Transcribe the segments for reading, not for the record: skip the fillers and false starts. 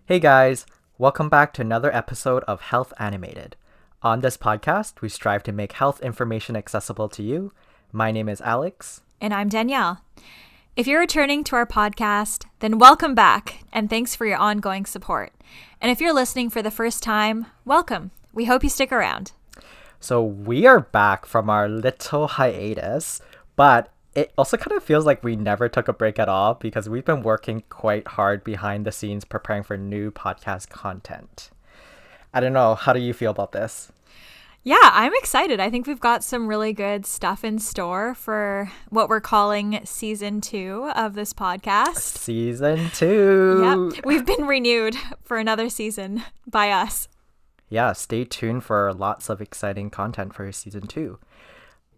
Hey guys, welcome back to another episode of Health Animated. On this podcast, we strive to make health information accessible to you. My name is Alex. And I'm Danielle. If you're returning to our podcast, then welcome back and thanks for your ongoing support. And if you're listening for the first time, welcome. We hope you stick around. So we are back from our little hiatus, but it also kind of feels like we never took a break at all because we've been working quite hard behind the scenes preparing for new podcast content. I don't know, how do you feel about this? Yeah, I'm excited. I think we've got some really good stuff in store for what we're calling season 2 of this podcast. Season 2! Yep, we've been renewed for another season by us. Yeah, stay tuned for lots of exciting content for season 2.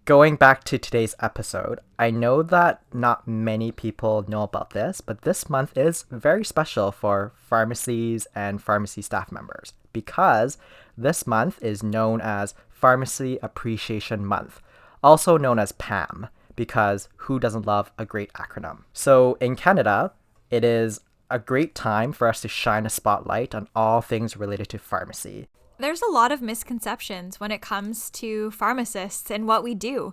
Going back to today's episode, I know that not many people know about this, but this month is very special for pharmacies and pharmacy staff members because this month is known as Pharmacy Appreciation Month, also known as PAM, because who doesn't love a great acronym? So in Canada, it is a great time for us to shine a spotlight on all things related to pharmacy. There's a lot of misconceptions when it comes to pharmacists and what we do.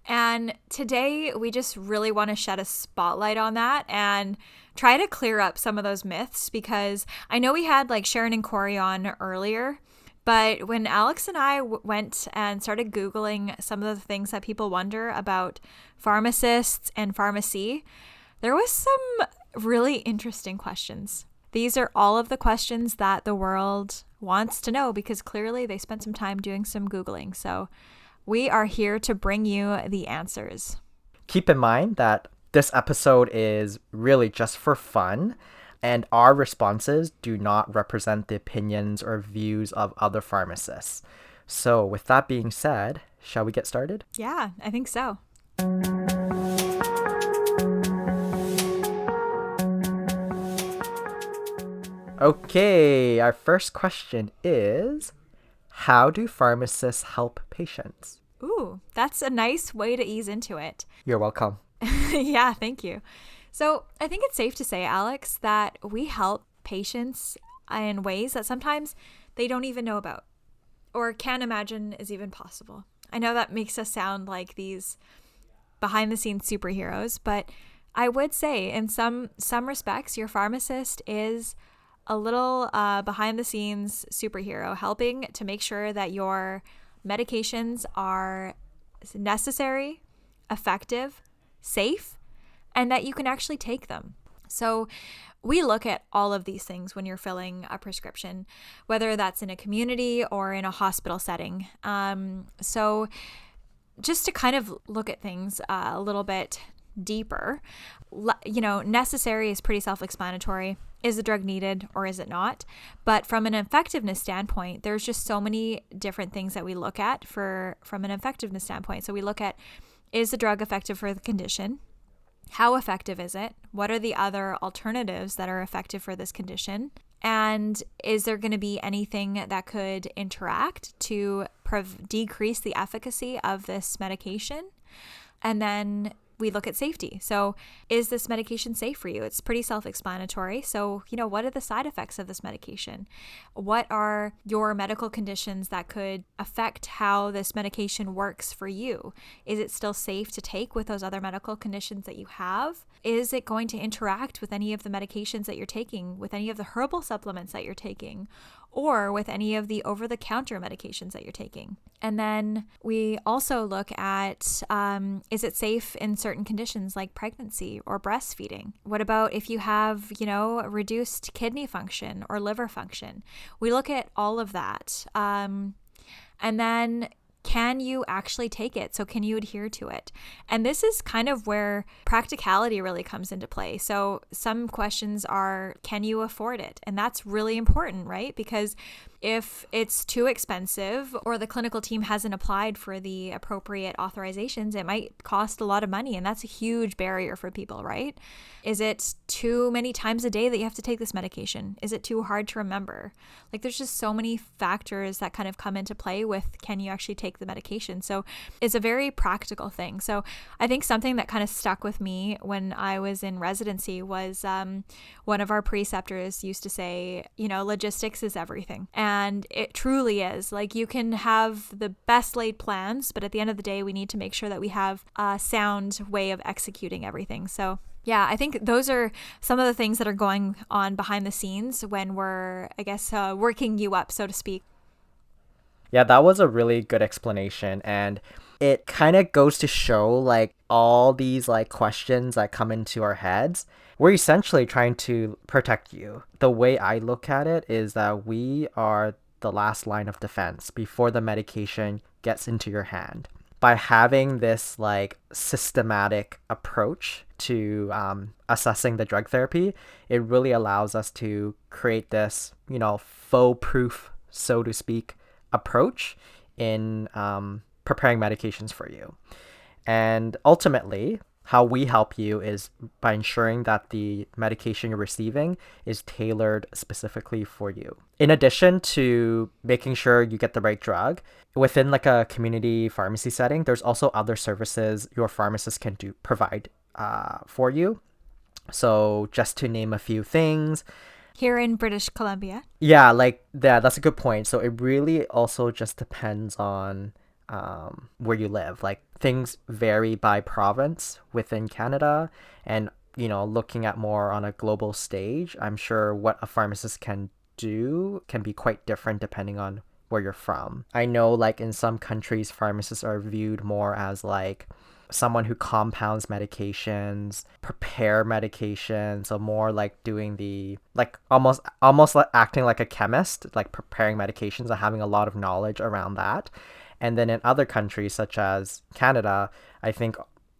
And today we just really want to shed a spotlight on that and try to clear up some of those myths, because I know we had like Sharon and Corey on earlier, but when Alex and I went and started Googling some of the things that people wonder about pharmacists and pharmacy, there was some really interesting questions. These are all of the questions that the world wants to know because clearly they spent some time doing some Googling. So we are here to bring you the answers. Keep in mind that this episode is really just for fun, and our responses do not represent the opinions or views of other pharmacists. So with that being said, shall we get started? Yeah, I think so. Okay, our first question is, how do pharmacists help patients? Ooh, that's a nice way to ease into it. You're welcome. Yeah, thank you. So I think it's safe to say, Alex, that we help patients in ways that sometimes they don't even know about or can't imagine is even possible. I know that makes us sound like these behind the scenes superheroes, but I would say in some respects, your pharmacist is a little behind the scenes superhero, helping to make sure that your medications are necessary, effective, safe, and that you can actually take them. So we look at all of these things when you're filling a prescription, whether that's in a community or in a hospital setting. So just to kind of look at things a little bit deeper, necessary is pretty self-explanatory. Is the drug needed or is it not? But from an effectiveness standpoint, there's just so many different things that we look at from an effectiveness standpoint. So we look at, is the drug effective for the condition? How effective is it? What are the other alternatives that are effective for this condition? And is there going to be anything that could interact to decrease the efficacy of this medication? And then we look at safety. So is this medication safe for you? It's pretty self-explanatory. So, what are the side effects of this medication? What are your medical conditions that could affect how this medication works for you? Is it still safe to take with those other medical conditions that you have? Is it going to interact with any of the medications that you're taking, with any of the herbal supplements that you're taking, or with any of the over-the-counter medications that you're taking? And then we also look at, is it safe in certain conditions like pregnancy or breastfeeding? What about if you have, reduced kidney function or liver function? We look at all of that. And then can you actually take it? So can you adhere to it? And this is kind of where practicality really comes into play. So some questions are, can you afford it? And that's really important, right? Because if it's too expensive or the clinical team hasn't applied for the appropriate authorizations, it might cost a lot of money. And that's a huge barrier for people, right? Is it too many times a day that you have to take this medication? Is it too hard to remember? Like there's just so many factors that kind of come into play with, can you actually take take the medication. So it's a very practical thing. So I think something that kind of stuck with me when I was in residency was one of our preceptors used to say, logistics is everything. And it truly is. Like, you can have the best laid plans, but at the end of the day, we need to make sure that we have a sound way of executing everything. So yeah, I think those are some of the things that are going on behind the scenes when we're, I guess, working you up, so to speak. Yeah, that was a really good explanation. And it kind of goes to show like all these like questions that come into our heads. We're essentially trying to protect you. The way I look at it is that we are the last line of defense before the medication gets into your hand. By having this like systematic approach to assessing the drug therapy, it really allows us to create this, faux proof, so to speak, approach in preparing medications for you. And ultimately, how we help you is by ensuring that the medication you're receiving is tailored specifically for you. In addition to making sure you get the right drug, within like a community pharmacy setting, there's also other services your pharmacist can provide for you. So just to name a few things. Here in British Columbia. Yeah, that's a good point. So it really also just depends on where you live. Like, things vary by province within Canada, and looking at more on a global stage, I'm sure what a pharmacist can do can be quite different depending on where you're from. I know like in some countries, pharmacists are viewed more as like someone who compounds medications, prepare medications, so more like doing the like almost like acting like a chemist, like preparing medications and having a lot of knowledge around that. And then in other countries such as Canada, I think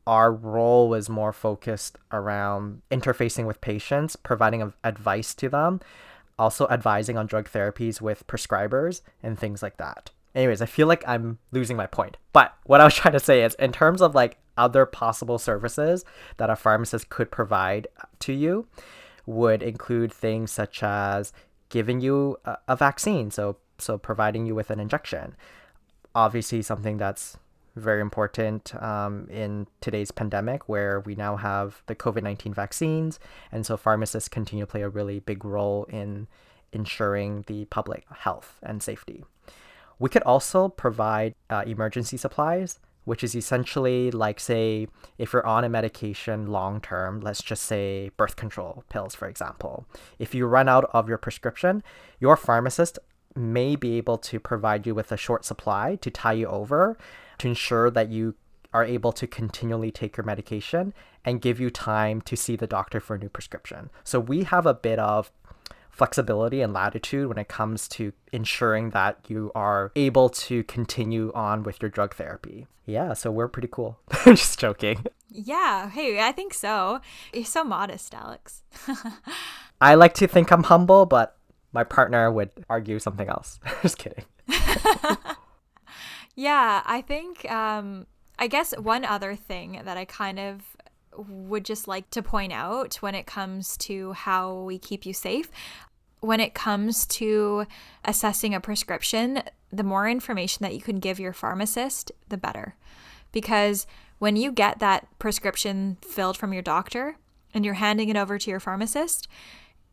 our role was more focused around interfacing with patients, providing advice to them, also advising on drug therapies with prescribers and things like that. Anyways, I feel like I'm losing my point. But what I was trying to say is, in terms of like other possible services that a pharmacist could provide to you, would include things such as giving you a vaccine, so providing you with an injection. Obviously, something that's very important in today's pandemic, where we now have the COVID-19 vaccines, and so pharmacists continue to play a really big role in ensuring the public health and safety. We could also provide emergency supplies, which is essentially like, say, if you're on a medication long term, let's just say birth control pills, for example. If you run out of your prescription, your pharmacist may be able to provide you with a short supply to tie you over, to ensure that you are able to continually take your medication and give you time to see the doctor for a new prescription. So we have a bit of flexibility and latitude when it comes to ensuring that you are able to continue on with your drug therapy. Yeah, so we're pretty cool. Just joking. Yeah, hey, I think so. You're so modest, Alex. I like to think I'm humble, but my partner would argue something else. Just kidding. Yeah, I think, I guess one other thing that I kind of would just like to point out when it comes to how we keep you safe, when it comes to assessing a prescription, the more information that you can give your pharmacist, the better. Because when you get that prescription filled from your doctor and you're handing it over to your pharmacist,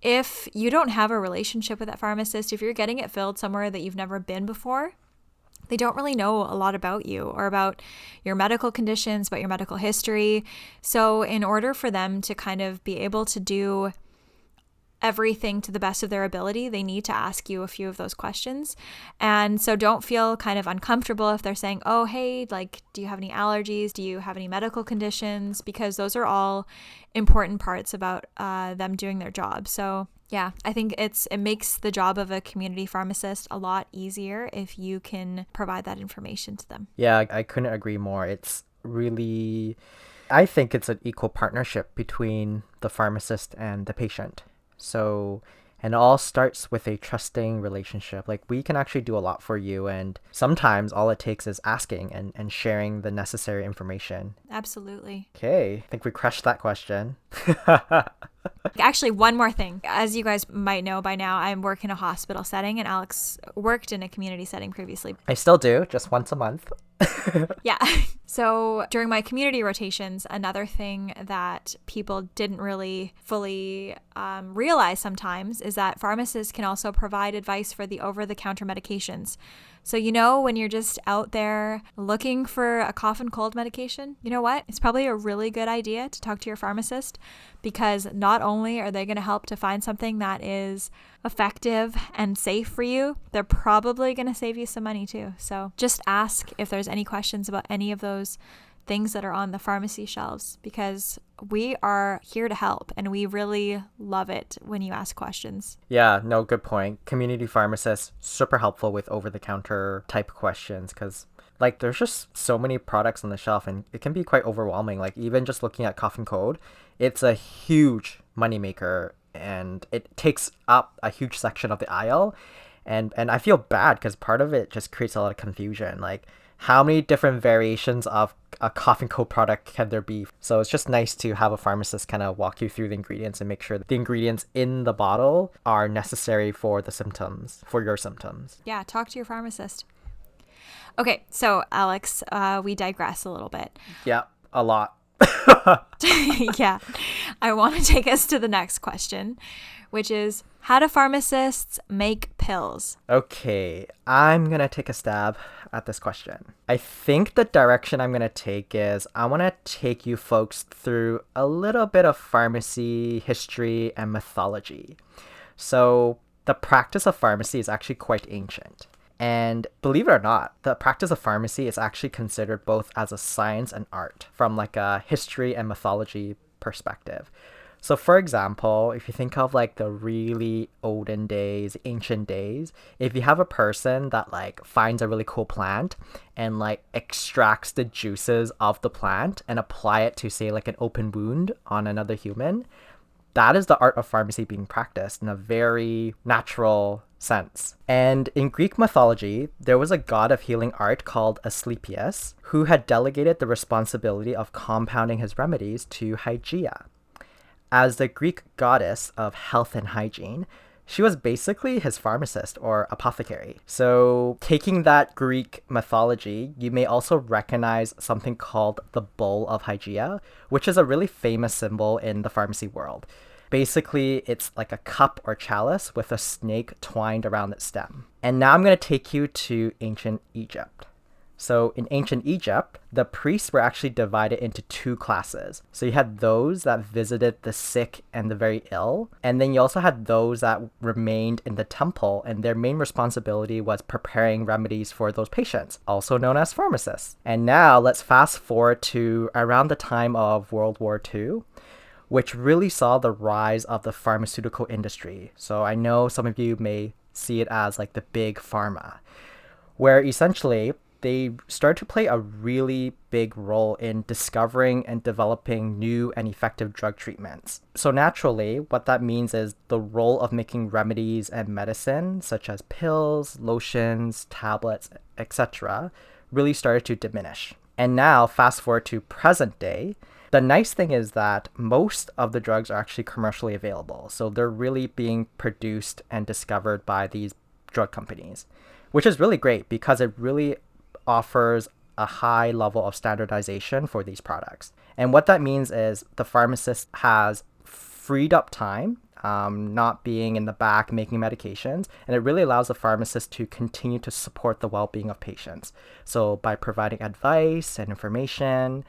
if you don't have a relationship with that pharmacist, if you're getting it filled somewhere that you've never been before, they don't really know a lot about you or about your medical conditions, about your medical history. So in order for them to kind of be able to do everything to the best of their ability, they need to ask you a few of those questions. And so don't feel kind of uncomfortable if they're saying, oh, hey, like, do you have any allergies? Do you have any medical conditions? Because those are all important parts about them doing their job. So yeah, I think it makes the job of a community pharmacist a lot easier if you can provide that information to them. Yeah, I couldn't agree more. It's really, I think it's an equal partnership between the pharmacist and the patient. So, and it all starts with a trusting relationship. Like, we can actually do a lot for you, and sometimes all it takes is asking and sharing the necessary information. Absolutely. Okay, I think we crushed that question. Actually, one more thing. As you guys might know by now, I work in a hospital setting, and Alex worked in a community setting previously. I still do, just once a month. Yeah. So during my community rotations, another thing that people didn't really fully realize sometimes is that pharmacists can also provide advice for the over-the-counter medications. So, when you're just out there looking for a cough and cold medication, you know what? It's probably a really good idea to talk to your pharmacist, because not only are they going to help to find something that is effective and safe for you, they're probably going to save you some money too. So just ask if there's any questions about any of those things that are on the pharmacy shelves, because we are here to help and we really love it when you ask questions. Yeah, no, good point. Community pharmacists, super helpful with over-the-counter type questions, because like there's just so many products on the shelf and it can be quite overwhelming. Like even just looking at cough and cold, it's a huge moneymaker and it takes up a huge section of the aisle. And I feel bad because part of it just creates a lot of confusion. Like how many different variations of a cough and cold product can there be? So it's just nice to have a pharmacist kind of walk you through the ingredients and make sure that the ingredients in the bottle are necessary for the symptoms, for your symptoms. Yeah, talk to your pharmacist. Okay, so Alex, we digress a little bit. Yeah, a lot. Yeah, I want to take us to the next question, which is, how do pharmacists make pills? Okay, I'm gonna take a stab at this question. I think the direction I'm gonna take is I want to take you folks through a little bit of pharmacy history and mythology. So the practice of pharmacy is actually quite ancient. And believe it or not, the practice of pharmacy is actually considered both as a science and art from like a history and mythology perspective. So for example, if you think of like the really olden days, ancient days, if you have a person that like finds a really cool plant and like extracts the juices of the plant and apply it to say like an open wound on another human, that is the art of pharmacy being practiced in a very natural sense. And in Greek mythology, there was a god of healing art called Asclepius who had delegated the responsibility of compounding his remedies to Hijia. As the Greek goddess of health and hygiene, she was basically his pharmacist or apothecary. So taking that Greek mythology, you may also recognize something called the Bowl of Hijia, which is a really famous symbol in the pharmacy world. Basically, it's like a cup or chalice with a snake twined around its stem. And now I'm going to take you to ancient Egypt. So in ancient Egypt, the priests were actually divided into two classes. So you had those that visited the sick and the very ill, and then you also had those that remained in the temple, and their main responsibility was preparing remedies for those patients, also known as pharmacists. And now let's fast forward to around the time of World War II, which really saw the rise of the pharmaceutical industry. So I know some of you may see it as like the big pharma, where essentially they started to play a really big role in discovering and developing new and effective drug treatments. So naturally, what that means is the role of making remedies and medicine, such as pills, lotions, tablets, etc., really started to diminish. And now, fast forward to present day, the nice thing is that most of the drugs are actually commercially available. So they're really being produced and discovered by these drug companies, which is really great because it really offers a high level of standardization for these products. And what that means is the pharmacist has freed up time, not being in the back making medications, and it really allows the pharmacist to continue to support the well-being of patients. So by providing advice and information,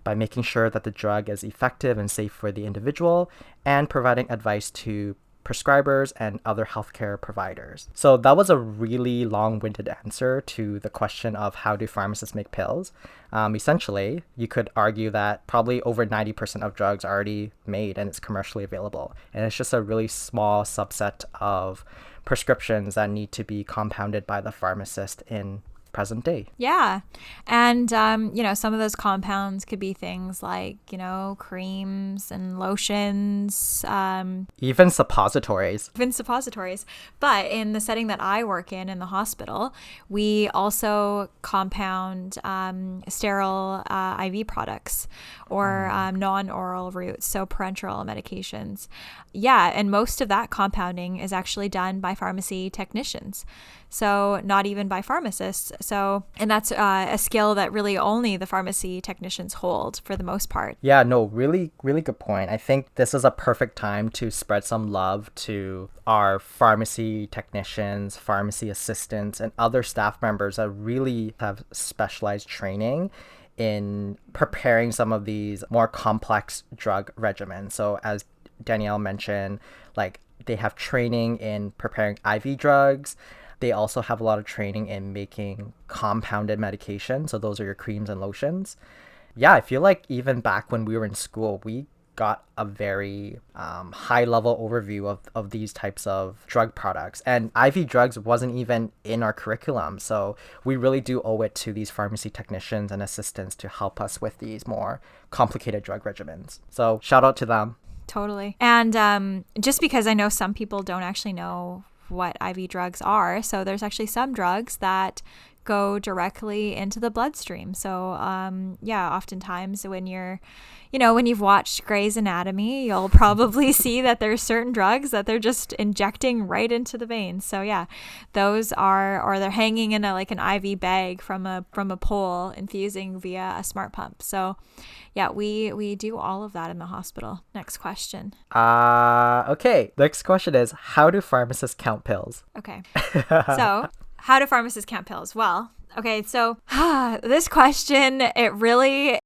by making sure that the drug is effective and safe for the individual, and providing advice to prescribers and other healthcare providers. So that was a really long-winded answer to the question of how do pharmacists make pills. Essentially, you could argue that probably over 90% of drugs are already made and it's commercially available. And it's just a really small subset of prescriptions that need to be compounded by the pharmacist in present day. Yeah. And, some of those compounds could be things like, creams and lotions, Even suppositories. even suppositories. But in the setting that I work in the hospital, we also compound sterile IV products or non-oral routes, so parenteral medications. Yeah, and most of that compounding is actually done by pharmacy technicians. So not even by pharmacists. And that's a skill that really only the pharmacy technicians hold for the most part. Yeah, no, really, really good point. I think this is a perfect time to spread some love to our pharmacy technicians, pharmacy assistants, and other staff members that really have specialized training in preparing some of these more complex drug regimens. So as Danielle mentioned, like they have training in preparing IV drugs. They also have a lot of training in making compounded medication. So those are your creams and lotions. Yeah, I feel like even back when we were in school, we got a very high level overview of these types of drug products. And IV drugs wasn't even in our curriculum. So we really do owe it to these pharmacy technicians and assistants to help us with these more complicated drug regimens. So shout out to them. Totally. And just because I know some people don't actually know what IV drugs are. So there's actually some drugs that go directly into the bloodstream. So oftentimes when when you've watched Grey's Anatomy, you'll probably see that there's certain drugs that they're just injecting right into the veins. So yeah, those are, or they're hanging in an IV bag from a pole, infusing via a smart pump. So yeah, we do all of that in the hospital. Next question. Okay. Next question is, how do pharmacists count pills? Okay. So how do pharmacists count pills? Well, okay, so this question, it really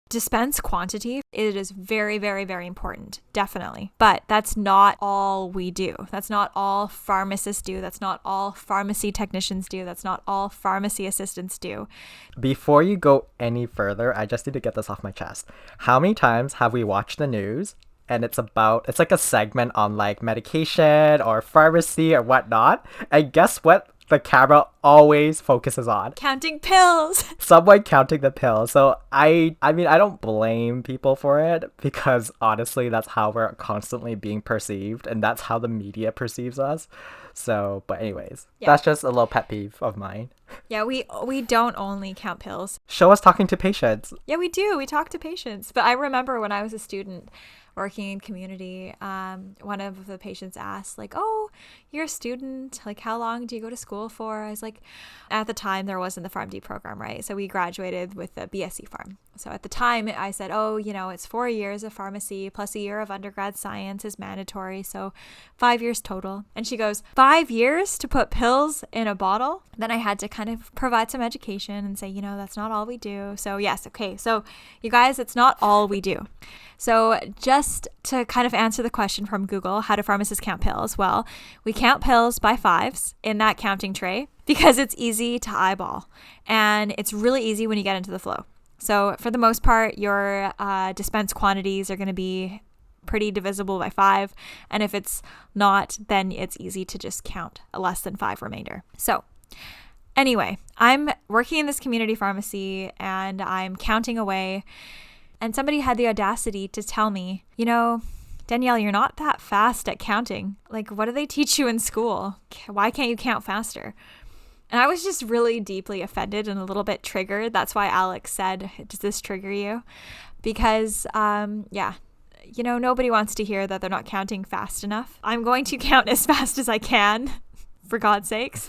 dispense quantity. It is very, very, very important, definitely. But that's not all we do. That's not all pharmacists do. That's not all pharmacy technicians do. That's not all pharmacy assistants do. Before you go any further, I just need to get this off my chest. How many times have we watched the news and it's like a segment on like medication or pharmacy or whatnot? And guess what? The camera always focuses on counting pills. Someone counting the pills. So I mean, I don't blame people for it, because honestly, that's how we're constantly being perceived, and that's how the media perceives us. So, but anyways, That's just a little pet peeve of mine. Yeah, we don't only count pills. Show us talking to patients. Yeah, we do. We talk to patients. But I remember when I was a student working in community, one of the patients asked, like, oh, you're a student, like, how long do you go to school for? I was like, at the time there wasn't the PharmD program, right? So we graduated with the BSc Pharm. So at the time I said, oh, it's 4 years of pharmacy plus a year of undergrad science is mandatory, so 5 years total. And she goes, 5 years to put pills in a bottle? Then I had to kind of provide some education and say, that's not all we do. So yes, okay, so you guys, it's not all we do. So just to kind of answer the question from Google, how do pharmacists count pills? Well, we count pills by fives in that counting tray because it's easy to eyeball, and it's really easy when you get into the flow. So for the most part, your dispense quantities are going to be pretty divisible by 5. And if it's not, then it's easy to just count a less than 5 remainder. So anyway, I'm working in this community pharmacy and I'm counting away. And somebody had the audacity to tell me, Danielle, you're not that fast at counting. Like, what do they teach you in school? Why can't you count faster? And I was just really deeply offended and a little bit triggered. That's why Alex said, does this trigger you? Because, nobody wants to hear that they're not counting fast enough. I'm going to count as fast as I can, for God's sakes.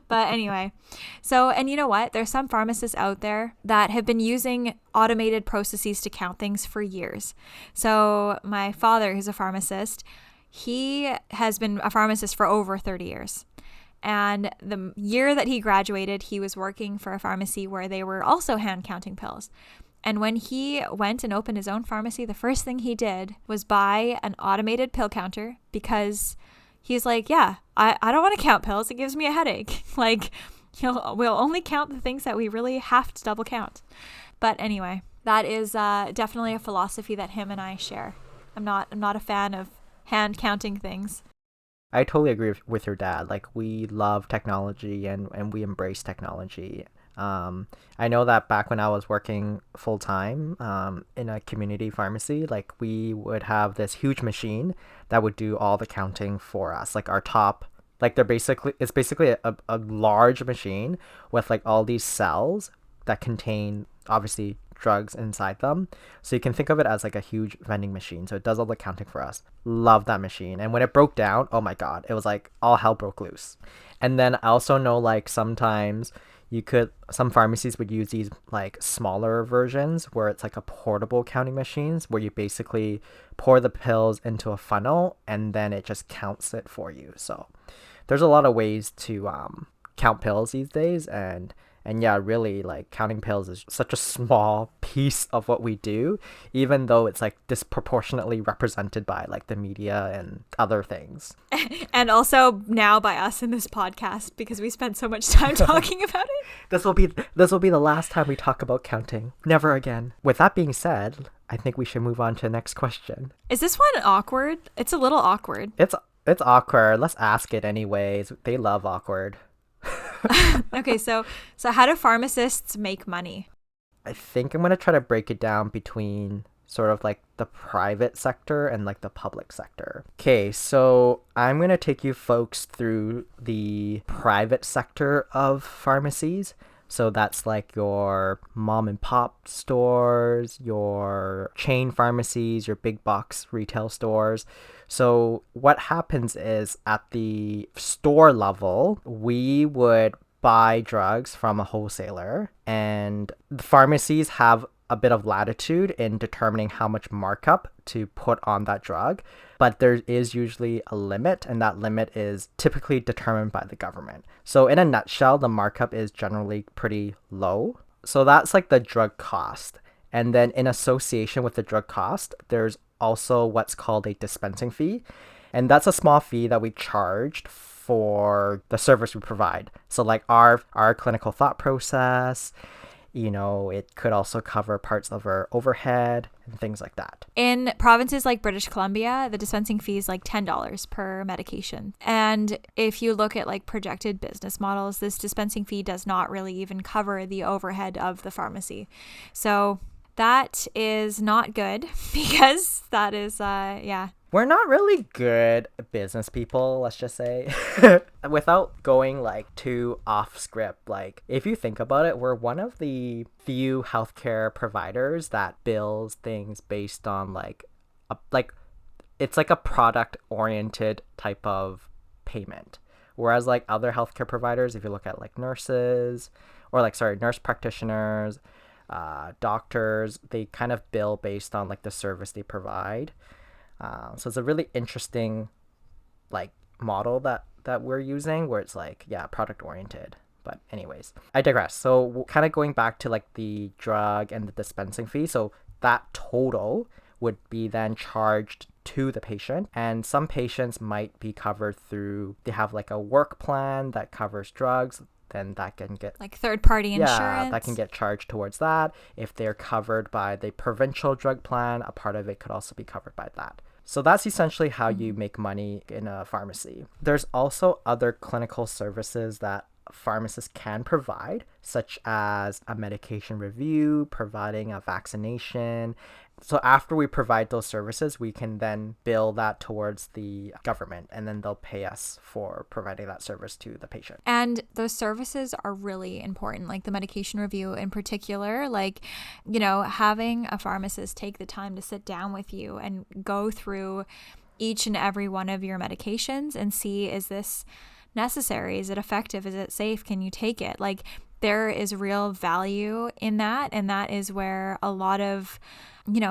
But anyway, so, and you know what? There's some pharmacists out there that have been using automated processes to count things for years. So my father, who's a pharmacist, he has been a pharmacist for over 30 years. And the year that he graduated, he was working for a pharmacy where they were also hand counting pills. And when he went and opened his own pharmacy, the first thing he did was buy an automated pill counter, because he's like, I don't want to count pills. It gives me a headache. Like, we'll only count the things that we really have to double count. But anyway, that is definitely a philosophy that him and I share. I'm not a fan of hand counting things. I totally agree with your dad. Like, we love technology and we embrace technology. I know that back when I was working full time in a community pharmacy, like we would have this huge machine that would do all the counting for us. Like our top, like it's basically a large machine with like all these cells that contain obviously drugs inside them. So you can think of it as like a huge vending machine. So it does all the counting for us. Love that machine. And when it broke down, oh my God, it was like all hell broke loose. And then I also know like sometimes some pharmacies would use these like smaller versions where it's like a portable counting machines where you basically pour the pills into a funnel and then it just counts it for you. So there's a lot of ways to count pills these days, and yeah, really, like counting pills is such a small piece of what we do, even though it's like disproportionately represented by like the media and other things. And also now by us in this podcast because we spent so much time talking about it. This will be the last time we talk about counting. Never again. With that being said, I think we should move on to the next question. Is this one awkward? It's a little awkward. It's awkward. Let's ask it anyways. They love awkward. Okay, so how do pharmacists make money? I think I'm going to try to break it down between sort of like the private sector and like the public sector. Okay, so I'm going to take you folks through the private sector of pharmacies. So that's like your mom and pop stores, your chain pharmacies, your big box retail stores. So what happens is at the store level, we would buy drugs from a wholesaler, and the pharmacies have a bit of latitude in determining how much markup to put on that drug, but there is usually a limit, and that limit is typically determined by the government. So in a nutshell, the markup is generally pretty low. So that's like the drug cost. And then in association with the drug cost, there's also what's called a dispensing fee. And that's a small fee that we charged for the service we provide. So like our clinical thought process, it could also cover parts of our overhead and things like that. In provinces like British Columbia, the dispensing fee is like $10 per medication. And if you look at like projected business models, this dispensing fee does not really even cover the overhead of the pharmacy. So that is not good because that is, We're not really good business people, let's just say. Without going like too off script, like if you think about it, we're one of the few healthcare providers that bills things based on it's like a product oriented type of payment. Whereas like other healthcare providers, if you look at like nurses or nurse practitioners, doctors, they kind of bill based on like the service they provide. So it's a really interesting like model that we're using where it's like, yeah, product oriented. But anyways, I digress. So kind of going back to like the drug and the dispensing fee. So that total would be then charged to the patient. And some patients might be covered they have like a work plan that covers drugs. Then that can get like third-party insurance. Yeah, that can get charged towards that. If they're covered by the provincial drug plan, a part of it could also be covered by that. So that's essentially how you make money in a pharmacy. There's also other clinical services that pharmacists can provide, such as a medication review, providing a vaccination. So after we provide those services, we can then bill that towards the government, and then they'll pay us for providing that service to the patient. And those services are really important, like the medication review in particular, like, having a pharmacist take the time to sit down with you and go through each and every one of your medications and see, is this necessary? Is it effective? Is it safe? Can you take it? Like, there is real value in that. And that is where a lot of,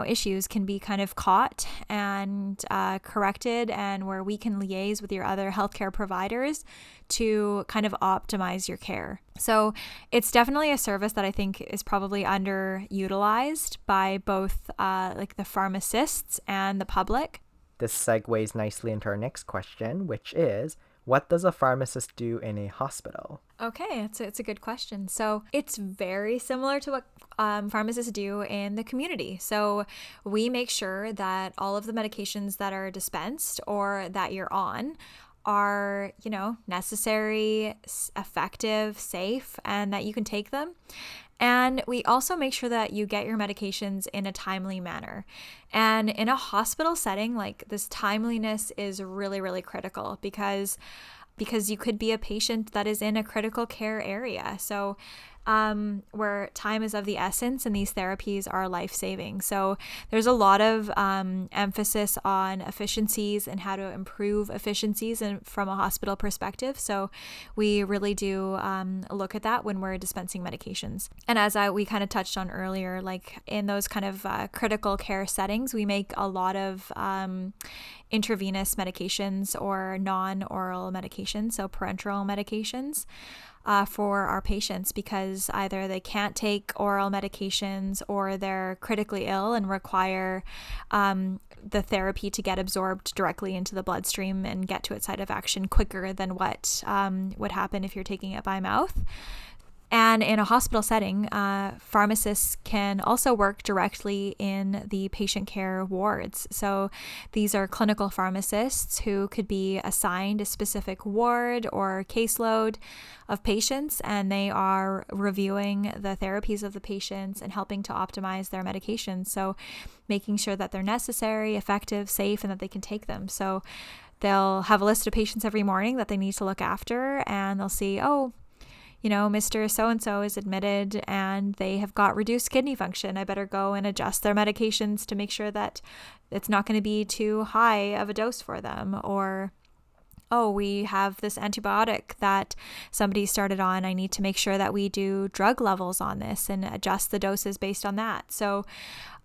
issues can be kind of caught and corrected, and where we can liaise with your other healthcare providers to kind of optimize your care. So it's definitely a service that I think is probably underutilized by both like the pharmacists and the public. This segues nicely into our next question, which is, what does a pharmacist do in a hospital? Okay, it's a good question. So it's very similar to what pharmacists do in the community. So we make sure that all of the medications that are dispensed or that you're on are, necessary, effective, safe, and that you can take them. And we also make sure that you get your medications in a timely manner. And in a hospital setting, like this timeliness is really, really critical because you could be a patient that is in a critical care area. So where time is of the essence and these therapies are life-saving. So there's a lot of emphasis on efficiencies and how to improve efficiencies from a hospital perspective. So we really do look at that when we're dispensing medications. And as we kind of touched on earlier, like in those kind of critical care settings, we make a lot of intravenous medications or non-oral medications, so parenteral medications. For our patients, because either they can't take oral medications or they're critically ill and require the therapy to get absorbed directly into the bloodstream and get to its site of action quicker than what would happen if you're taking it by mouth. And in a hospital setting, pharmacists can also work directly in the patient care wards. So these are clinical pharmacists who could be assigned a specific ward or caseload of patients, and they are reviewing the therapies of the patients and helping to optimize their medications. So making sure that they're necessary, effective, safe, and that they can take them. So they'll have a list of patients every morning that they need to look after, and they'll see, Mr. So-and-so is admitted and they have got reduced kidney function. I better go and adjust their medications to make sure that it's not going to be too high of a dose for them. Or, we have this antibiotic that somebody started on. I need to make sure that we do drug levels on this and adjust the doses based on that. So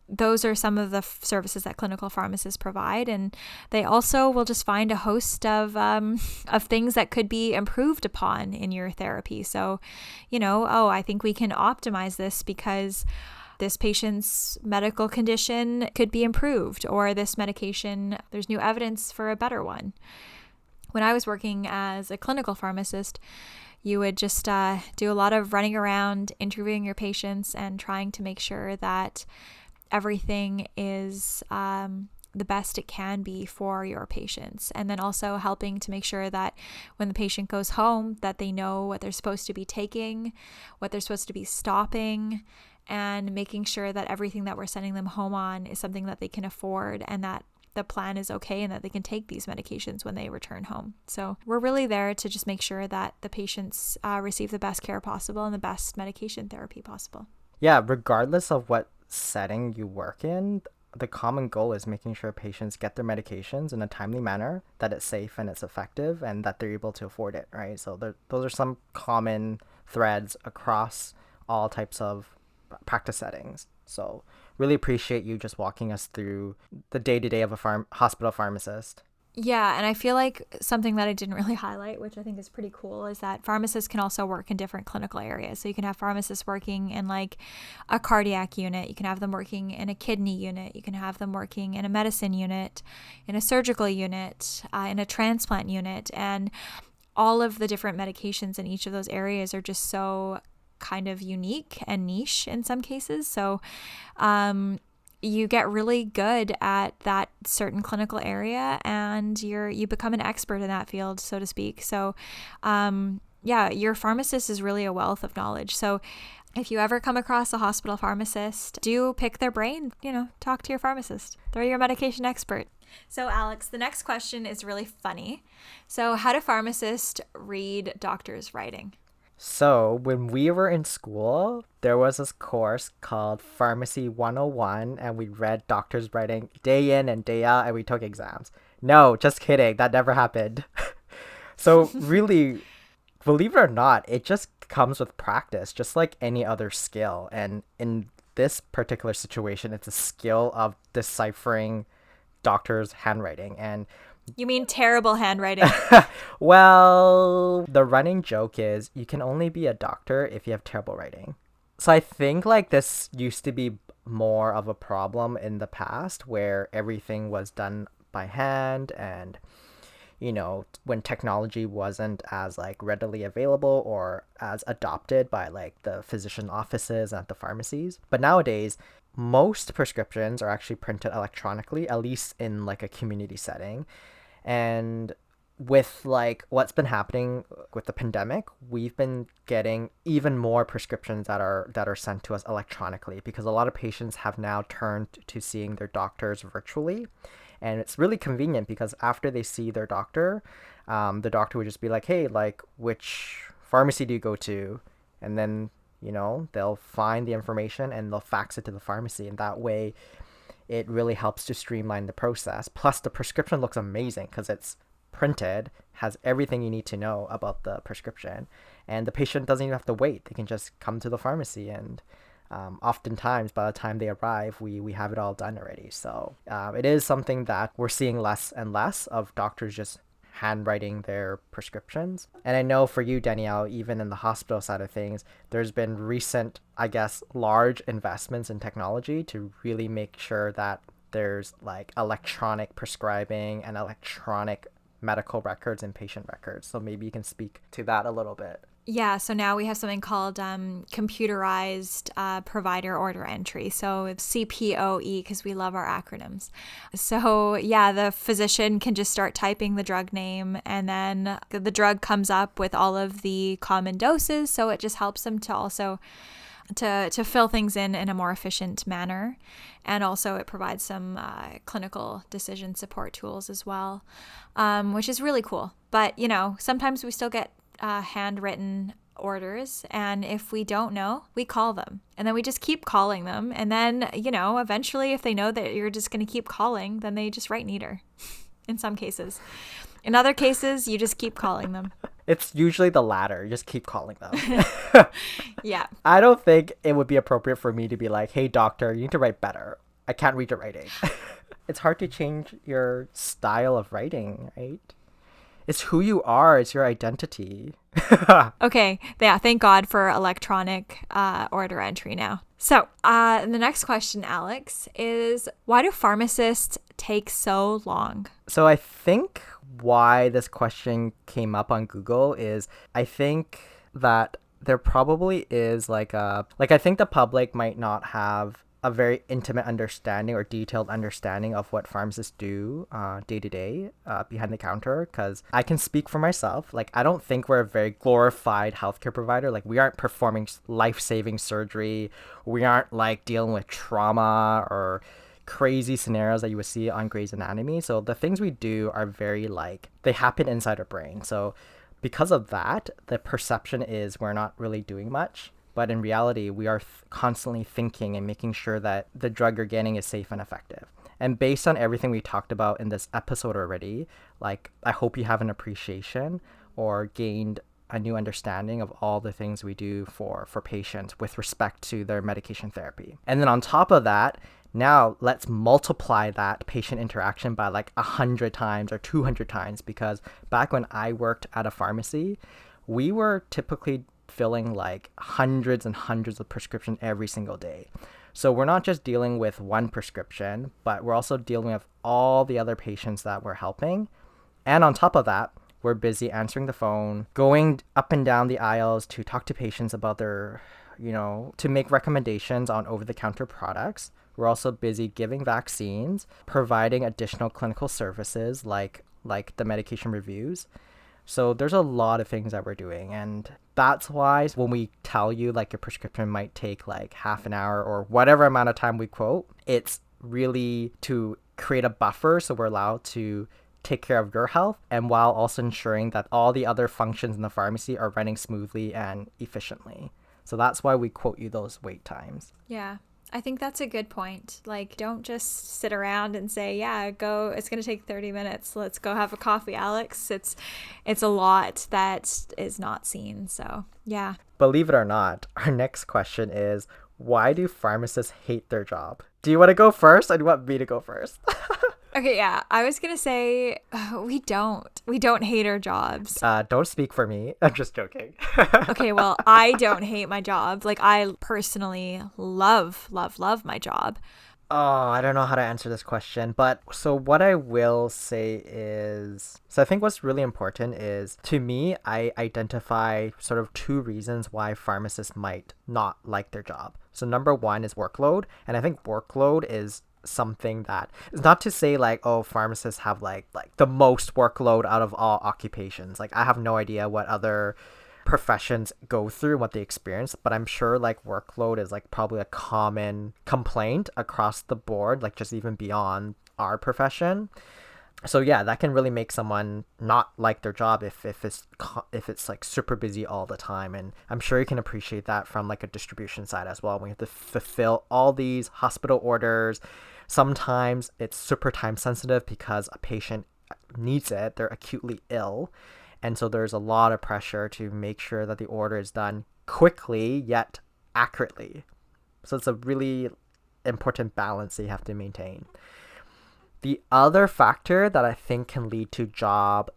those are some of the services that clinical pharmacists provide, and they also will just find a host of things that could be improved upon in your therapy. So, I think we can optimize this because this patient's medical condition could be improved, or this medication, there's new evidence for a better one. When I was working as a clinical pharmacist, you would just do a lot of running around, interviewing your patients, and trying to make sure that everything is the best it can be for your patients. And then also helping to make sure that when the patient goes home, that they know what they're supposed to be taking, what they're supposed to be stopping, and making sure that everything that we're sending them home on is something that they can afford and that the plan is okay and that they can take these medications when they return home. So we're really there to just make sure that the patients receive the best care possible and the best medication therapy possible. Yeah, regardless of what setting you work in, the common goal is making sure patients get their medications in a timely manner, that it's safe and it's effective, and that they're able to afford it, right? So those are some common threads across all types of practice settings. So really appreciate you just walking us through the day-to-day of a hospital pharmacist. Yeah, and I feel like something that I didn't really highlight, which I think is pretty cool, is that pharmacists can also work in different clinical areas. So you can have pharmacists working in like a cardiac unit, you can have them working in a kidney unit, you can have them working in a medicine unit, in a surgical unit, in a transplant unit, and all of the different medications in each of those areas are just so kind of unique and niche in some cases. So you get really good at that certain clinical area and you become an expert in that field, so to speak. So your pharmacist is really a wealth of knowledge. So if you ever come across a hospital pharmacist, do pick their brain, talk to your pharmacist. They're your medication expert. So Alex, the next question is really funny. So how do pharmacists read doctors' writing? So when we were in school, there was this course called Pharmacy 101, and we read doctors' writing day in and day out, and we took exams. No, just kidding. That never happened. So really, believe it or not, it just comes with practice, just like any other skill. And in this particular situation, it's a skill of deciphering doctors' handwriting. And you mean terrible handwriting? well, the running joke is you can only be a doctor if you have terrible writing. So I think like this used to be more of a problem in the past where everything was done by hand and when technology wasn't as like readily available or as adopted by like the physician offices at the pharmacies. But nowadays, most prescriptions are actually printed electronically, at least in like a community setting. And with like what's been happening with the pandemic, we've been getting even more prescriptions that are sent to us electronically because a lot of patients have now turned to seeing their doctors virtually. And it's really convenient because after they see their doctor, the doctor would just be like, hey, like, which pharmacy do you go to? And then, they'll find the information and they'll fax it to the pharmacy. And that way, it really helps to streamline the process. Plus, the prescription looks amazing because it's printed, has everything you need to know about the prescription. And the patient doesn't even have to wait. They can just come to the pharmacy and oftentimes by the time they arrive, we have it all done already. So it is something that we're seeing less and less of doctors just handwriting their prescriptions. And I know for you, Danielle, even in the hospital side of things, there's been recent, I guess, large investments in technology to really make sure that there's like electronic prescribing and electronic medical records and patient records. So maybe you can speak to that a little bit. Yeah, so now we have something called computerized provider order entry. So it's CPOE because we love our acronyms. So yeah, the physician can just start typing the drug name and then the drug comes up with all of the common doses. So it just helps them to also to fill things in a more efficient manner. And also it provides some clinical decision support tools as well, which is really cool. But, sometimes we still get handwritten orders, and if we don't know, we call them, and then we just keep calling them, and then eventually if they know that you're just going to keep calling, then they just write neater in some cases. In other cases, you just keep calling them. It's usually the latter. You just keep calling them. Yeah. I don't think it would be appropriate for me to be like, hey doctor, you need to write better. I can't read your writing. It's hard to change your style of writing, right? It's who you are. It's your identity. Okay. Yeah. Thank God for electronic order entry now. So the next question, Alex, is why do pharmacists take so long? So I think why this question came up on Google is I think that there probably is I think the public might not have a very intimate understanding or detailed understanding of what pharmacists do day to day behind the counter, because I can speak for myself. Like, I don't think we're a very glorified healthcare provider. Like, we aren't performing life-saving surgery. We aren't like dealing with trauma or crazy scenarios that you would see on Grey's Anatomy. So the things we do are very they happen inside our brain. So because of that, the perception is we're not really doing much. But in reality, we are constantly thinking and making sure that the drug you're getting is safe and effective. And based on everything we talked about in this episode already, I hope you have an appreciation or gained a new understanding of all the things we do for patients with respect to their medication therapy. And then on top of that, now let's multiply that patient interaction by 100 times or 200 times, because back when I worked at a pharmacy, we were typically filling hundreds and hundreds of prescriptions every single day. So we're not just dealing with one prescription, but we're also dealing with all the other patients that we're helping. And on top of that, we're busy answering the phone, going up and down the aisles to talk to patients about their, to make recommendations on over-the-counter products. We're also busy giving vaccines, providing additional clinical services like the medication reviews. So there's a lot of things that we're doing, and that's why when we tell you your prescription might take half an hour or whatever amount of time we quote, it's really to create a buffer so we're allowed to take care of your health, and while also ensuring that all the other functions in the pharmacy are running smoothly and efficiently. So that's why we quote you those wait times. Yeah. I think that's a good point. Don't just sit around and say, yeah, go, it's going to take 30 minutes. Let's go have a coffee, Alex. It's a lot that is not seen. So, yeah. Believe it or not, our next question is, why do pharmacists hate their job? Do you want to go first, or do you want me to go first? Okay, yeah. I was going to say we don't hate our jobs. Don't speak for me. I'm just joking. Okay, well, I don't hate my job. I personally love my job. Oh, I don't know how to answer this question, but so what I will say is, so I think what's really important is, to me, I identify sort of two reasons why pharmacists might not like their job. So number one is workload, and I think workload is something that it's not to say like, oh, pharmacists have like the most workload out of all occupations. Like I have no idea what other professions go through, what they experience, but I'm sure like workload is like probably a common complaint across the board, like just even beyond our profession. So yeah, that can really make someone not like their job if it's like super busy all the time. And I'm sure you can appreciate that from like a distribution side as well, when you have to fulfill all these hospital orders. Sometimes it's super time sensitive because a patient needs it, they're acutely ill, and so there's a lot of pressure to make sure that the order is done quickly yet accurately. So it's a really important balance that you have to maintain. The other factor that I think can lead to job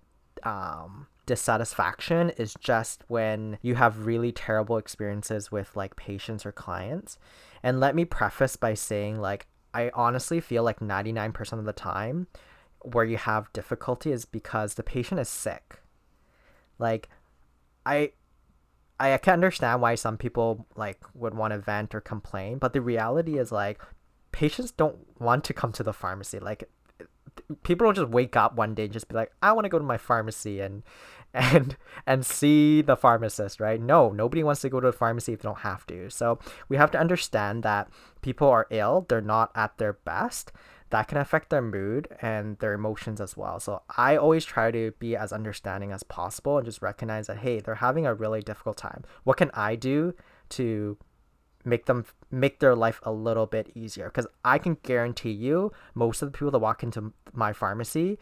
dissatisfaction is just when you have really terrible experiences with like patients or clients. And let me preface by saying like I honestly feel like 99% of the time where you have difficulty is because the patient is sick. Like I I can understand why some people like would want to vent or complain, but the reality is like patients don't want to come to the pharmacy. Like people don't just wake up one day and just be like, I want to go to my pharmacy and see the pharmacist, right? No, nobody wants to go to the pharmacy if they don't have to. So we have to understand that people are ill, they're not at their best. That can affect their mood and their emotions as well. So I always try to be as understanding as possible and just recognize that, hey, they're having a really difficult time. What can I do to make their life a little bit easier? Because I can guarantee you most of the people that walk into my pharmacy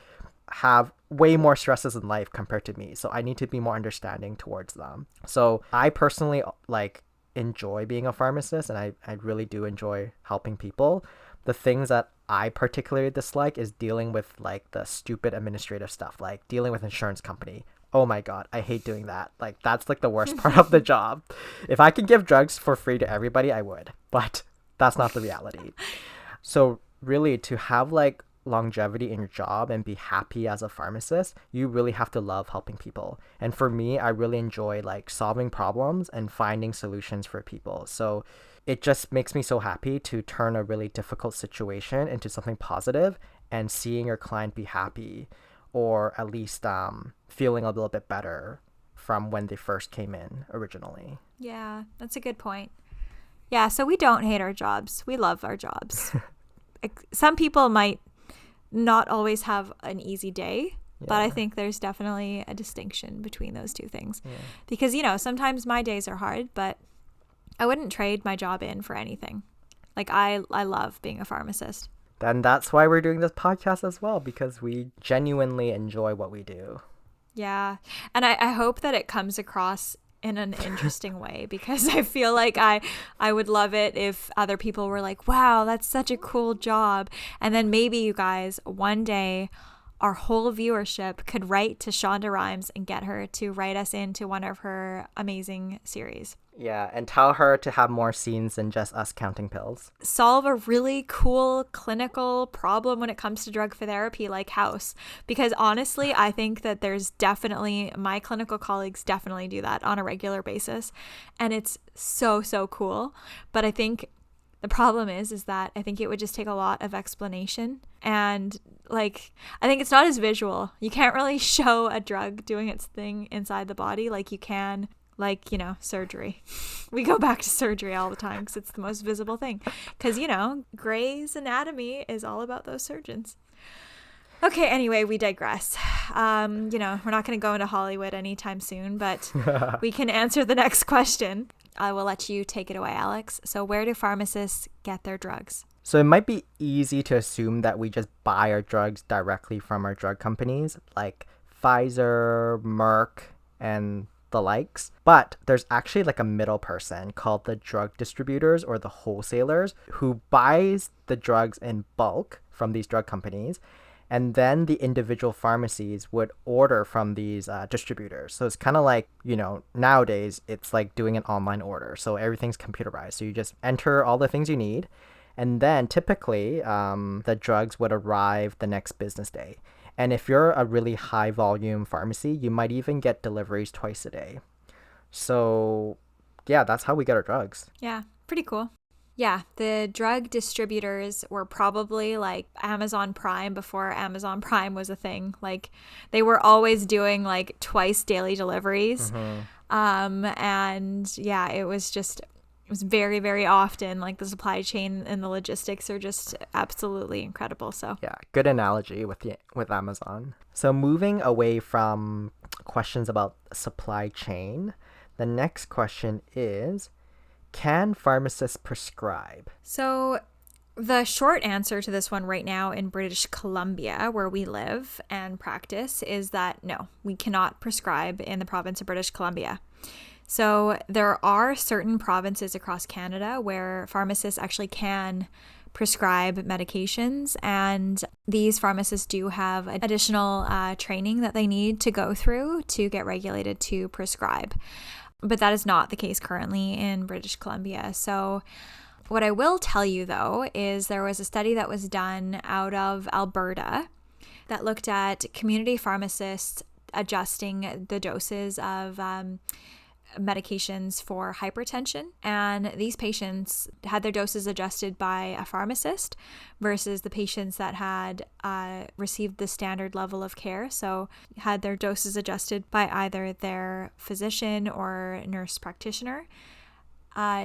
have way more stresses in life compared to me, so I need to be more understanding towards them. So I personally like enjoy being a pharmacist, and I really do enjoy helping people. The things that I particularly dislike is dealing with like the stupid administrative stuff, like dealing with insurance company. Oh my god, I hate doing that. Like that's like the worst part of the job. If I could give drugs for free to everybody, I would. But that's not the reality. So really to have like longevity in your job and be happy as a pharmacist, you really have to love helping people. And for me, I really enjoy like solving problems and finding solutions for people. So it just makes me so happy to turn a really difficult situation into something positive and seeing your client be happy, or at least feeling a little bit better from when they first came in originally. Yeah, that's a good point. Yeah, so we don't hate our jobs. We love our jobs. Some people might not always have an easy day, but I think there's definitely a distinction between those two things. Yeah. Because, you know, sometimes my days are hard, but I wouldn't trade my job in for anything. Like, I love being a pharmacist. Then that's why we're doing this podcast as well, because we genuinely enjoy what we do. Yeah. And I hope that it comes across in an interesting way, because I feel like I would love it if other people were like, wow, that's such a cool job. And then maybe you guys one day, our whole viewership could write to Shonda Rhimes and get her to write us into one of her amazing series. Yeah, and tell her to have more scenes than just us counting pills. Solve a really cool clinical problem when it comes to drug therapy, like House. Because honestly, I think that there's definitely, my clinical colleagues definitely do that on a regular basis. And it's so, so cool. But I think the problem is that I think it would just take a lot of explanation. And like, I think it's not as visual. You can't really show a drug doing its thing inside the body like you can, like, you know, surgery. We go back to surgery all the time because it's the most visible thing. Because, you know, Grey's Anatomy is all about those surgeons. Okay, anyway, we digress. You know, we're not going to go into Hollywood anytime soon, but we can answer the next question. I will let you take it away, Alex. So where do pharmacists get their drugs? So it might be easy to assume that we just buy our drugs directly from our drug companies like Pfizer, Merck, and the likes. But there's actually like a middle person called the drug distributors or the wholesalers who buys the drugs in bulk from these drug companies. And then the individual pharmacies would order from these distributors. So it's kind of like, you know, nowadays it's like doing an online order. So everything's computerized. So you just enter all the things you need. And then typically the drugs would arrive the next business day. And if you're a really high volume pharmacy, you might even get deliveries twice a day. So yeah, that's how we get our drugs. Yeah, pretty cool. Yeah, the drug distributors were probably like Amazon Prime before Amazon Prime was a thing. Like they were always doing like twice daily deliveries. And yeah, it was very, very often like the supply chain and the logistics are just absolutely incredible. So Yeah, good analogy with Amazon. So moving away from questions about supply chain, the next question is, can pharmacists prescribe? So the short answer to this one right now in British Columbia, where we live and practice, is that no, we cannot prescribe in the province of British Columbia. So there are certain provinces across Canada where pharmacists actually can prescribe medications, and these pharmacists do have additional training that they need to go through to get regulated to prescribe. But that is not the case currently in British Columbia. So what I will tell you, though, is there was a study that was done out of Alberta that looked at community pharmacists adjusting the doses of medications for hypertension. And these patients had their doses adjusted by a pharmacist versus the patients that had received the standard level of care. So had their doses adjusted by either their physician or nurse practitioner.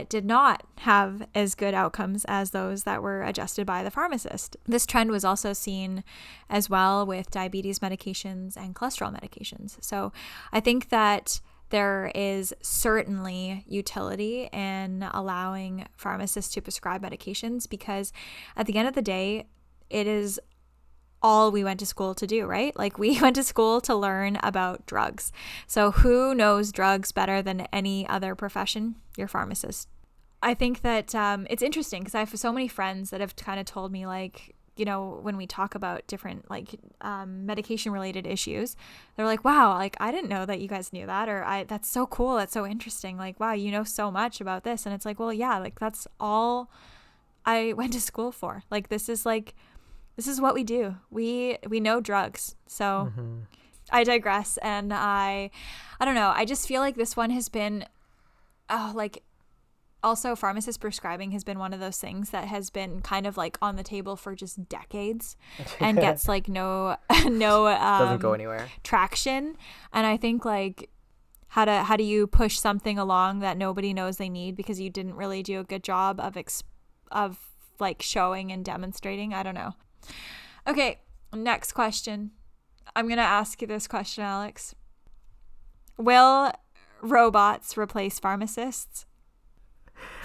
Did not have as good outcomes as those that were adjusted by the pharmacist. This trend was also seen as well with diabetes medications and cholesterol medications. So I think that there is certainly utility in allowing pharmacists to prescribe medications because at the end of the day, it is all we went to school to do, right? Like we went to school to learn about drugs. So who knows drugs better than any other profession? Your pharmacist. I think that it's interesting because I have so many friends that have kind of told me like, you know, when we talk about different like medication related issues, they're like, wow, like I didn't know that you guys knew that, or that's so cool. That's so interesting. Like, wow, you know so much about this. And it's like, well, yeah, like that's all I went to school for. Like, this is what we do. We know drugs. So I digress. And I don't know. I just feel like this one has been, also pharmacist prescribing has been one of those things that has been kind of like on the table for just decades and gets like no Doesn't go anywhere. traction. And I think like how do you push something along that nobody knows they need because you didn't really do a good job of like showing and demonstrating? I don't know. Okay, next question. I'm going to ask you this question, Alex. Will robots replace pharmacists?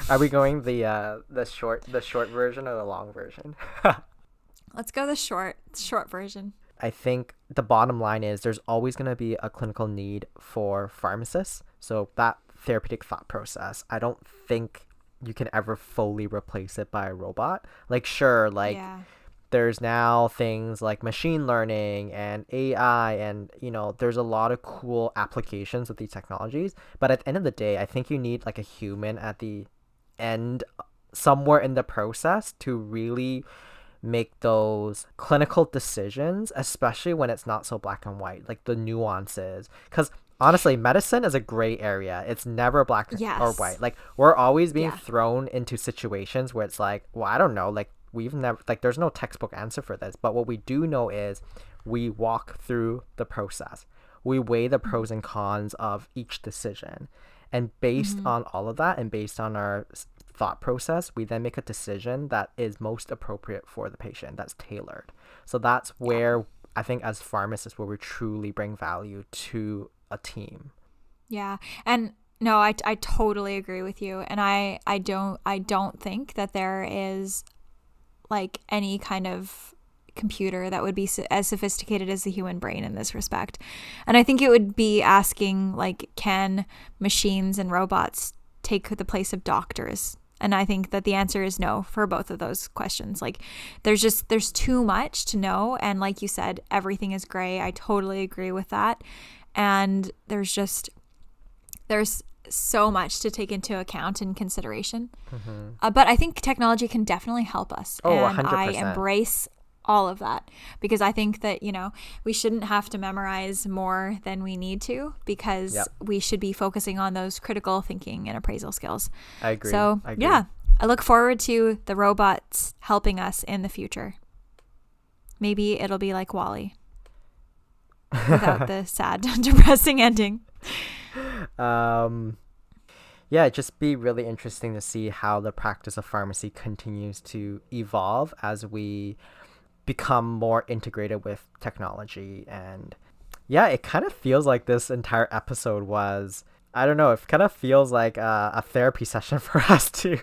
Are we going the short version or the long version? Let's go the short version. I think the bottom line is there's always going to be a clinical need for pharmacists. So that therapeutic thought process, I don't think you can ever fully replace it by a robot. Like, sure, like Yeah. there's now things like machine learning and AI, and there's a lot of cool applications of these technologies, but at the end of the day I think you need like a human at the end somewhere in the process to really make those clinical decisions, especially when it's not so black and white, like the nuances. Because honestly, medicine is a gray area. It's never black or white. Like we're always being thrown into situations where it's like, well, I don't know, like we've never, like there's no textbook answer for this. But what we do know is we walk through the process. We weigh the pros and cons of each decision. And based on all of that and based on our thought process, we then make a decision that is most appropriate for the patient, that's tailored. So that's where I think as pharmacists, where we truly bring value to a team. Yeah. And no, I totally agree with you. And I don't think that there is like any kind of computer that would be as sophisticated as the human brain in this respect. And I think it would be asking like, can machines and robots take the place of doctors? And I think that the answer is no for both of those questions. Like there's too much to know. And like you said, everything is gray. I totally agree with that. And there's so much to take into account and consideration. But I think technology can definitely help us. Oh, and 100%. I embrace all of that because I think that, we shouldn't have to memorize more than we need to because we should be focusing on those critical thinking and appraisal skills. I agree. So, I agree. yeah, I look forward to the robots helping us in the future. Maybe it'll be like WALL-E without the sad, depressing ending. Yeah, it'd just be really interesting to see how the practice of pharmacy continues to evolve as we become more integrated with technology. And yeah, it kind of feels like this entire episode was, I don't know, it kind of feels like a therapy session for us to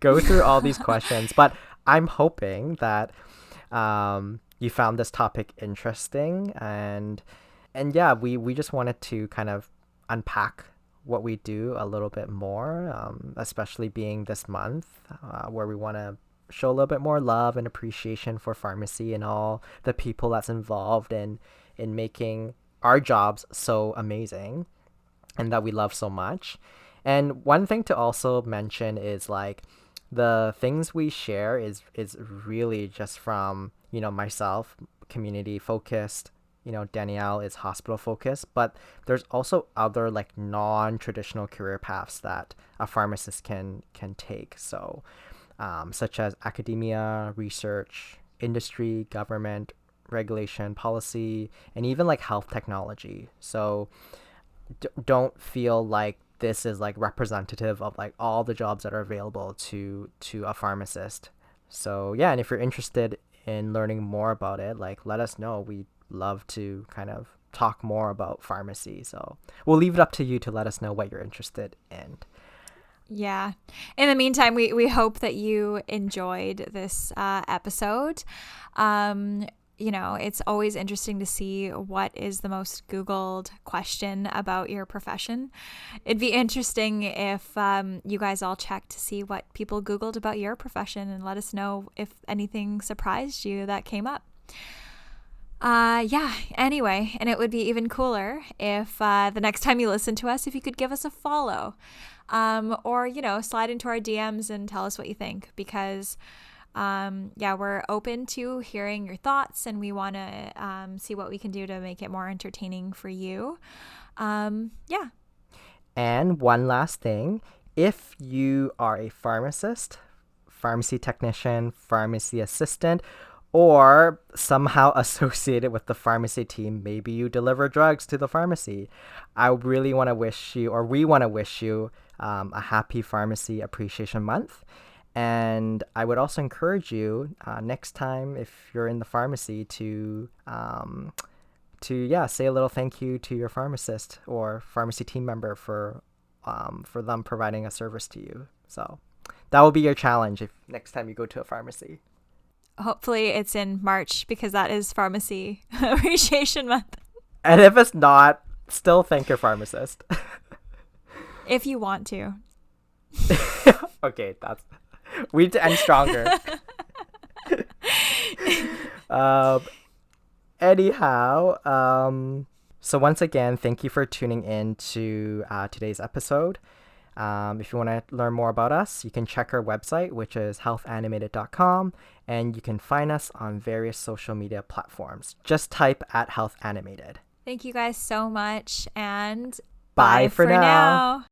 go through all these questions. But I'm hoping that you found this topic interesting. And yeah, we just wanted to kind of unpack what we do a little bit more, especially being this month where we want to show a little bit more love and appreciation for pharmacy and all the people that's involved in making our jobs so amazing and that we love so much. And one thing to also mention is like the things we share is really just from, you know, myself, community focused. You know, Danielle is hospital focused, but there's also other like non-traditional career paths that a pharmacist can take. So such as academia, research, industry, government, regulation, policy, and even like health technology. So don't feel like this is like representative of like all the jobs that are available to a pharmacist. So yeah, and if you're interested in learning more about it, like let us know. We love to kind of talk more about pharmacy. So we'll leave it up to you to let us know what you're interested in. Yeah. In the meantime, we hope that you enjoyed this episode. You know, it's always interesting to see what is the most Googled question about your profession. It'd be interesting if you guys all check to see what people Googled about your profession and let us know if anything surprised you that came up. Yeah, anyway, and it would be even cooler if the next time you listen to us, if you could give us a follow, or, you know, slide into our DMs and tell us what you think, because yeah, we're open to hearing your thoughts and we want to see what we can do to make it more entertaining for you. Yeah. And one last thing, if you are a pharmacist, pharmacy technician, pharmacy assistant, or somehow associated with the pharmacy team, maybe you deliver drugs to the pharmacy, I really want to wish you, or we want to wish you, a happy Pharmacy Appreciation Month. And I would also encourage you next time if you're in the pharmacy to say a little thank you to your pharmacist or pharmacy team member for them providing a service to you. So that will be your challenge if next time you go to a pharmacy. Hopefully it's in March because that is Pharmacy Appreciation Month. And if it's not, still thank your pharmacist. If you want to. Okay, we need to end stronger. Anyhow, so once again, thank you for tuning in to today's episode. If you want to learn more about us, you can check our website, which is healthanimated.com, and you can find us on various social media platforms. Just type at Health Animated. Thank you guys so much, and bye for now.